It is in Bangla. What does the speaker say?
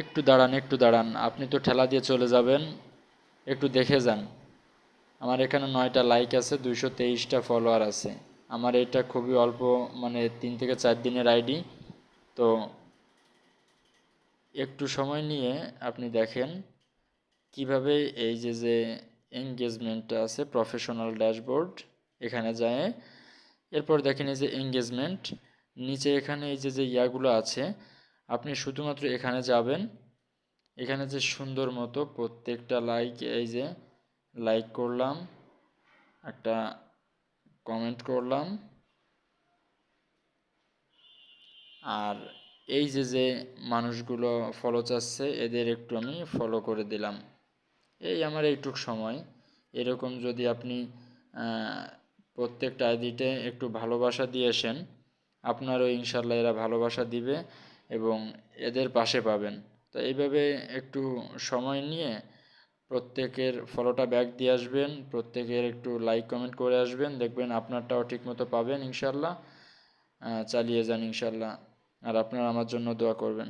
একটু দাঁড়ান, আপনি তো ঠেলা দিয়ে চলে যাবেন, একটু দেখে যান। আমার এখানে 9টা লাইক আছে, 223টা ফলোয়ার আছে। আমার এটা খুবই অল্প, মানে 3 থেকে 4 দিনের আইডি। তো একটু সময় নিয়ে আপনি দেখেন কিভাবে এই যে এঙ্গেজমেন্টটা আছে, প্রফেশনাল ড্যাশবোর্ড, এখানে যায়। এরপর দেখেন এই যে এঙ্গেজমেন্ট, নিচে এখানে এই যে ইয়াগুলো আছে, আপনি শুধুমাত্র এখানে যাবেন। এখানে যে সুন্দর মতো প্রত্যেকটা লাইক, এই যে লাইক করলাম, একটা কমেন্ট করলাম, আর এই যে মানুষগুলো ফলো চাচ্ছে এদের একটু আমি ফলো করে দিলাম। এই আমার এইটুক সময়। এরকম যদি আপনি প্রত্যেকটা আইডিতে একটু ভালোবাসা দিয়ে আসেন, আপনারও ইনশাল্লাহ এরা ভালোবাসা দিবে এবং এদের পাশে পাবেন। তো এইভাবে একটু সময় নিয়ে প্রত্যেকের ফলোটা ব্যাক দিয়ে আসবেন, প্রত্যেকের একটু লাইক কমেন্ট করে আসবেন, দেখবেন আপনারটাও ঠিকমতো পাবেন ইনশাল্লাহ। চালিয়ে যান ইনশাল্লাহ। আর আপনারা আমার জন্য দোয়া করবেন।